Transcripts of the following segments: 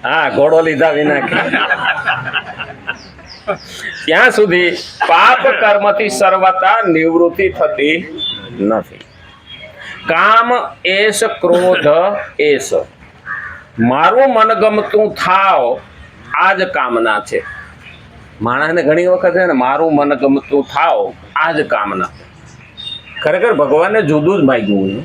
હા, ઘોડો લીધા વિના ત્યાં સુધી પાપ કર્મથી સર્વતા નિવૃત્તિ થતી નથી. કામ એસ ક્રોધ એસ, મારું મનગમતું થાવ આ જ કામના છે. માણસને ઘણી વખત છે ને મારું મનગમતું થાવ આ જ કામના. ખરેખર ભગવાનને જુદું જ માંગ્યું હોય,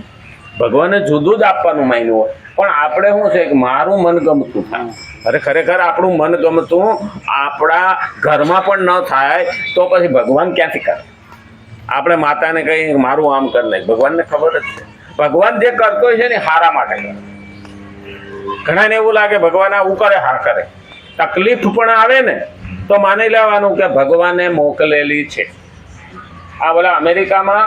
ભગવાનને જુદું જ આપવાનું માંગ્યું હોય, પણ આપણે શું છે કે મારું મનગમતું થાય. અરે ખરેખર આપણું મનગમતું આપણા ઘરમાં પણ ન થાય તો પછી ભગવાન ક્યાંથી કરે? આપણે માતાને કહીએ મારું આમ કરી નાખ, ભગવાનને ખબર જ છે ભગવાન જે કરતો હોય છે ને હારા માટે કરે. ઘણાને એવું લાગે ભગવાન આવું કરે, હા કરે. તકલીફ પણ આવે ને તો માની લેવાનું કે ભગવાને મોકલેલી છે. આ બોલા અમેરિકામાં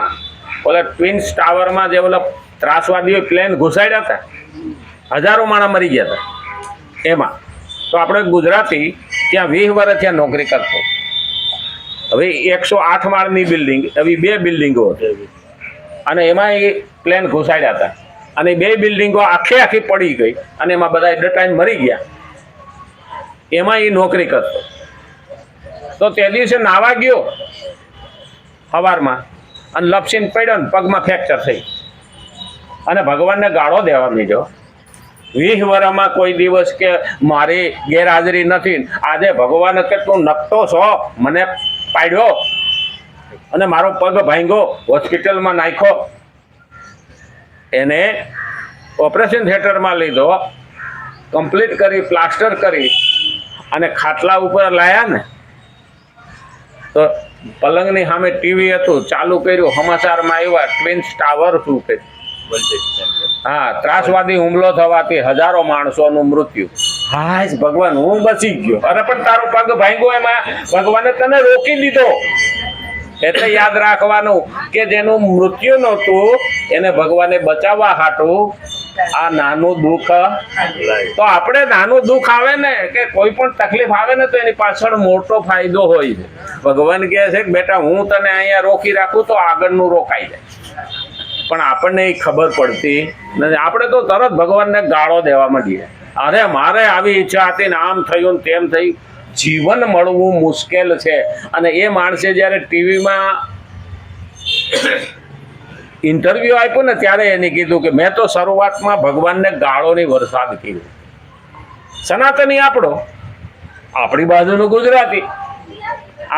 ઓલા ટ્વિન્સ ટાવરમાં જે ઓલા ત્રાસવાદીઓ પ્લેન ઘુસાડ્યા હતા, હજારો માણસ મરી ગયા હતા એમાં. તો આપણે ગુજરાતી ત્યાં 20 વર્ષ ત્યાં નોકરી કરતો. હવે 108 માળની બિલ્ડિંગ, એવી 2 બિલ્ડિંગો હતી અને એમાં એ પ્લેન ઘુસાડ્યા હતા અને 2 બિલ્ડિંગો આખી પડી ગઈ અને એમાં બધા ડટાઈને મરી ગયા. એમાં એ નોકરી કરતો. તો તે દિવસે નાવા ગયો સવારમાં અને લપસીને પડ્યો ને પગમાં ફ્રેક્ચર થઈ અને ભગવાનને ગાળો દેવા માંડ્યો. 20 વર્ષમાં કોઈ દિવસ કે મારી ગેરહાજરી નથી, આજે ભગવાન કે તું નકટો છો, મને પાડ્યો અને મારો પગ ભાંગ્યો, હોસ્પિટલમાં નાખ્યો. એને ઓપરેશન થિયેટરમાં લીધો, કમ્પ્લીટ કરી, પ્લાસ્ટર કરી અને ખાટલા ઉપર લાયા ને તો પલંગની સામે ટીવી હતું, ચાલુ કર્યું, સમાચારમાં આવ્યા ટ્વિન્સ ટાવર શું કે હા ત્રાસવાદી હુમલો થવાથી હજારો માણસોનું મૃત્યુ. હાય ભગવાન હું બચી ગયો. અરે પણ તારો પગ ભાંગ્યો એમાં ભગવાને તને રોકી દીધો. એટલે યાદ રાખવાનું કે જેનું મૃત્યુ નહોતું એને ભગવાને બચાવવા હાટું આ નાનું દુઃખ. તો આપણે નાનું દુઃખ આવે ને કે કોઈ પણ તકલીફ આવે ને તો એની પાછળ મોટો ફાયદો હોય છે. ભગવાન કહે છે કે બેટા હું તને અહીંયા રોકી રાખું તો આગળનું રોકાઈ જાય. પણ આપણને એ ખબર પડતી નથી. આપણે તો તરત ભગવાનને ગાળો દેવા માંડીએ. અરે મારે આવી ઈચ્છા હતી ને આમ થયું ને તેમ થયું. જીવન મળવું મુશ્કેલ છે. અને એ માણસે જ્યારે ટીવીમાં ઇન્ટરવ્યુ આપ્યું ને ત્યારે એને કીધું કે મેં તો શરૂઆતમાં ભગવાનને ગાળોની વરસાદ કીધું. સનાતની આપણો, આપણી બાજુનું ગુજરાતી,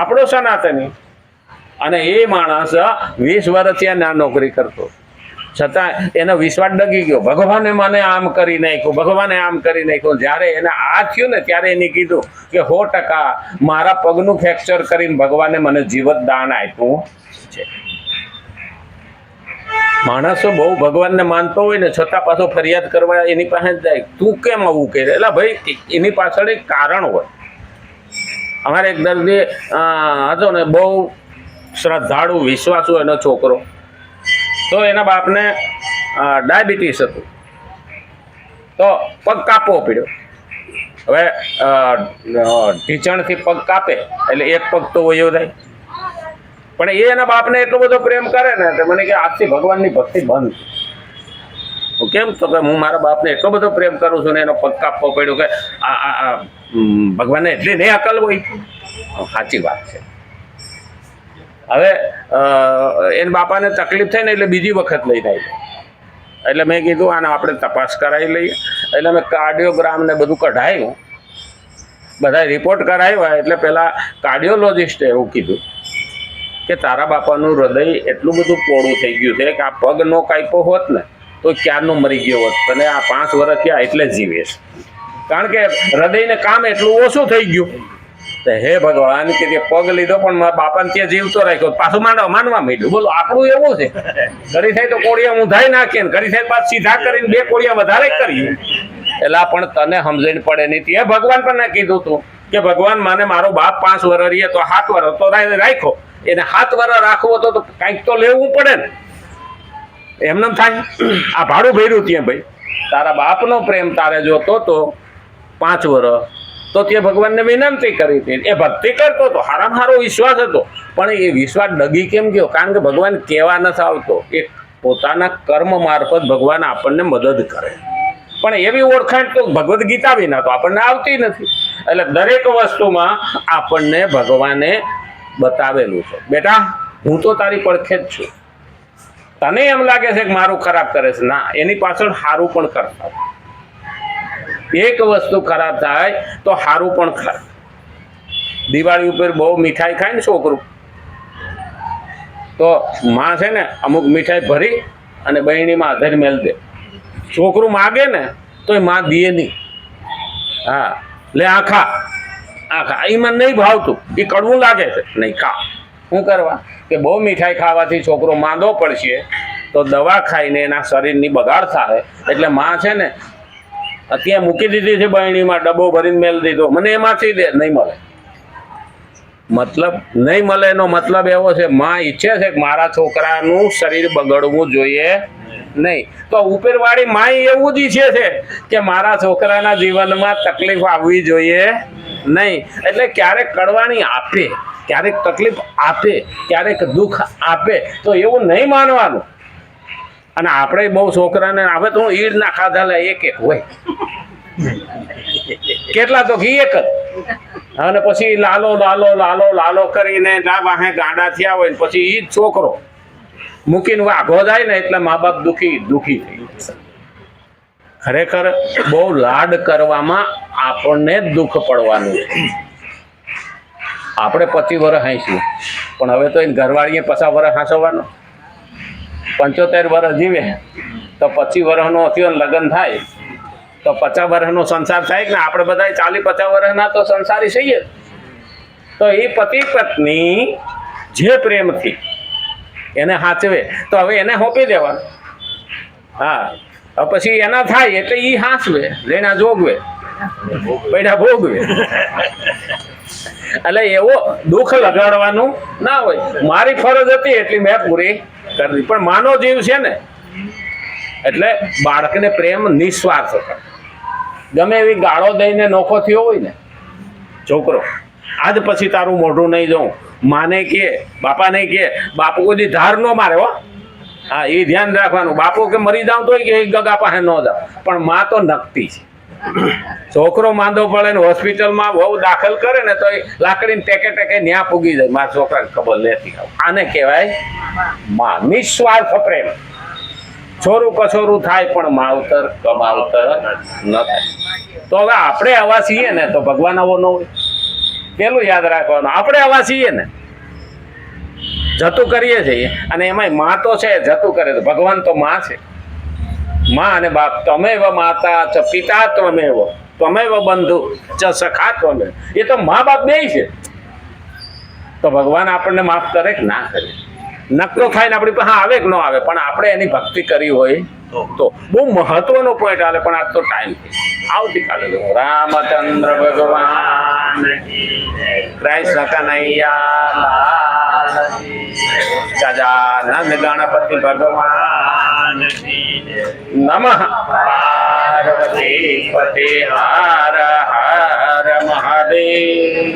આપણો સનાતની. અને એ માણસ 20 વર્ષ ત્યાં નોકરી કરતો, છતાં એનો વિશ્વાસ ડગી ગયો. ભગવાને મને આમ કરી નાખ્યું, ભગવાને આમ કરી નાખ્યું. જ્યારે એને આ થયું ને ત્યારે એને કીધું કે 100% મારા પગનું ફ્રેક્ચર કરીને ભગવાને મને જીવત દાન આપ્યું છે. માણસો બહુ ભગવાનને માનતો હોય ને છતાં પાછો ફરિયાદ કરવા એની પાસે જ જાય, તું કેમ આવું કરે? એટલે ભાઈ એની પાછળ એક કારણ હોય. અમારે એક દર્દી હતો ને, બહુ શ્રદ્ધાળુ વિશ્વાસુ એનો છોકરો. તો એના બાપને ડાયાબિટીસ હતું, તો પગ કાપવો પડ્યો. હવે ઢીચણથી પગ કાપે એટલે એક પગ તો વયો જાય. પણ એ એના બાપને એટલો બધો પ્રેમ કરે ને તો મને કે આજથી ભગવાનની ભક્તિ બંધ. કેમ? તો કે હું મારા બાપને એટલો બધો પ્રેમ કરું છું ને એનો પગ કાપવો પડ્યો કે આ ભગવાનને એટલી નહીં અકલ હોય. સાચી વાત છે. હવે એના બાપાને તકલીફ થઈ ને એટલે બીજી વખત લઈને આવી. એટલે મેં કીધું આને આપણે તપાસ કરાવી લઈએ. એટલે મેં કાર્ડિયોગ્રામ ને બધું કઢાવ્યું, બધા રિપોર્ટ કરાવ્યા. એટલે પેલા કાર્ડિયોલોજિસ્ટે એવું કીધું કે તારા બાપાનું હૃદય એટલું બધું પોળું થઈ ગયું છે કે આ પગ નો કાપ્યો હોત ને તો ક્યારનું મરી ગયો હોત, અને આ 5 વર્ષ થયા એટલે જ જીવે છે. કારણ કે હૃદયને કામ એટલું ઓછું થઈ ગયું. તો હે ભગવાન કે પગ લીધો પણ મારા બાપાને ત્યાં જીવતો રાખ્યો, પાછું માનવા માંડ્યું. બોલો આપણું એવું છે. ઘડી થાય તો કોળિયા ઊંધાઈ નાખીએ ને ઘડી થાય પાછું સીધા કરીને 2 કોળિયા વધારે કરીએ. એટલે પણ તને સમજણ પડે નહીં. એ ભગવાન પણ ના કીધું તું કે ભગવાન મને મારો બાપ 5 વર્ષ રહીએ તો 7 વર્ષ તો રાખ્યો, એને 7 વર્ષ રાખવો તો કંઈક તો લેવું પડે ને. એમને થાય આ ભાડું ભર્યું ત્યાં ભાઈ, તારા બાપનો પ્રેમ તારે જોતો તો 5 વર્ષ તો તે ભગવાનને વિનંતી કરી હતી. એ ભક્તિ કરતો હતો, હારામાં હારો વિશ્વાસ હતો. પણ એ વિશ્વાસ ડગી કેમ ગયો? કારણ કે ભગવાન કહેવા નથી આવતો, એ પોતાના કર્મ મારફત ભગવાન આપણને મદદ કરે. પણ એવી ઓળખાણ તો ભગવદ્ ગીતા વિના તો આપણને આવતી નથી. એટલે દરેક વસ્તુમાં આપણને ભગવાને બતાવેલું છે, બેટા હું તો તારી પડખે જ છું. તને એમ લાગે છે કે મારું ખરાબ કરે છે, ના, એની પાછળ સારું પણ કરતા. એક વસ્તુ ખરાબ થાય તો સારું પણ ખરાબ. દિવાળી ઉપર બહુ મીઠાઈ ખાય ને છોકરું, તો માં છે ને અમુક મીઠાઈ ભરી અને બહેણીમાં આધર મેલ દે. છોકરું માગે ને તો એ માં દે નહીં. હા, લે આખા આખા, એ મને નહીં ભાવતું, એ કડવું લાગે છે, નહીં ખા. શું કરવા કે બહુ મીઠાઈ ખાવાથી છોકરો માંદો પડશે તો દવા ખાઈને એના શરીરની બગાડ થાય. એટલે માં છે ને અત્યારે મૂકી દીધી છે બહેણીમાં, ડબ્બો ભરીને મેલ દીધો, મને એમાંથી દે, નહીં મળે. મતલબ નહીં મળે એનો મતલબ એવો છે માં ઈચ્છે છે કે મારા છોકરાનું શરીર બગડવું જોઈએ નહીં. તો ઉપરવાળી માં એવું જ ઈચ્છે છે કે મારા છોકરાના જીવનમાં તકલીફ આવવી જોઈએ નહીં. એટલે ક્યારેક કડવાણી આપે, ક્યારેક તકલીફ આપે, ક્યારેક દુઃખ આપે, તો એવું નહીં માનવાનું. અને આપણે બહુ છોકરાને હવે તો હું ઈડ ના ખાધા લે એક હોય, કેટલા તો ઘી એક જ. અને પછી લાલો લાલો લાલો લાલો કરીને વાહે ગાંડા થયા હોય ને પછી ઈ જ છોકરો મૂકીને વાઘો જાય ને એટલે મા બાપ દુખી થઈ. ખરેખર બહુ લાડ કરવામાં આપણને જ દુઃખ પડવાનું છે. આપણે 25 વર્ષ હાંસીએ, પણ હવે તો એ ઘરવાળીએ 50 વર્ષ હાંસવાનો. 75 વર્ષ જીવે તો 25 વર્ષનો થયો ને લગ્ન થાય તો 50 વર્ષનો સંસાર થાય ને. આપણે બધા 40-50 વર્ષના તો સંસારી છીએ. તો એ પતિ પત્ની જે પ્રેમથી એને હાચવે તો હવે એને સોંપી દેવાનું. હા, પછી એના થાય એટલે એ હાંસવે, લેના જોગવે, પૈડા ભોગવે. એટલે એવો દુઃખ લગાડવાનું ના હોય. મારી ફરજ હતી એટલી મેં પૂરી કરી, પણ માનો જીવ છે ને એટલે બાળકને પ્રેમ નિસ્વાર્થ કરે. ગમે એવી ગાળો દઈને નોખો થયો હોય ને છોકરો, આજ પછી તારું મોઢું નહીં જોઉં, માને કે બાપાને કે, બાપુ કોઈ ધાર ન મારે હો. હા, એ ધ્યાન રાખવાનું. બાપુ કે મરી જાવ તો કે ગગા પાસે ન જાવ, પણ માં તો નકતી છે. છોકરો માંદો પડે ને હોસ્પિટલમાં વહુ દાખલ કરે ને તો એ લાકડીને ટેકે ન્યા પૂગી જાય, મારા છોકરાને ખબર લેતી. આને કહેવાય માં, નિસ્વાર્થ પ્રેમ. છોરું કછોરું થાય પણ માવતર કમાવતર ન થાય. તો હવે આપણે આવા છીએ ને તો ભગવાન આવો ન હોય. પેલું યાદ રાખવાનું, આપણે આવા છીએ ને જતું કરીએ છીએ, અને એમાંય માં તો છે જતું કરે તો ભગવાન તો માં છે. માં અને બાપ, ત્વમેવ માતા ચ પિતા ત્વમેવ, ત્વમેવ બંધુ ચ સખા ત્વમેવ, એ તો મા બાપ બેય છે. તો ભગવાન આપણને માફ કરે કે ના કરે? નકરો ખાઈને આપણી પાસે આવે કે ન આવે, પણ આપણે એની ભક્તિ કરી હોય તો. બહુ મહત્વનો પોઈન્ટ હાલે, પણ આજ તો ટાઈમ આવતીકાલે રામચંદ્ર ભગવાન કૃષ્ણ કનૈયા, ગજાનન ગણપતિ ભગવાન નમઃ. પાર્વતી પતે હર હર મહાદેવ.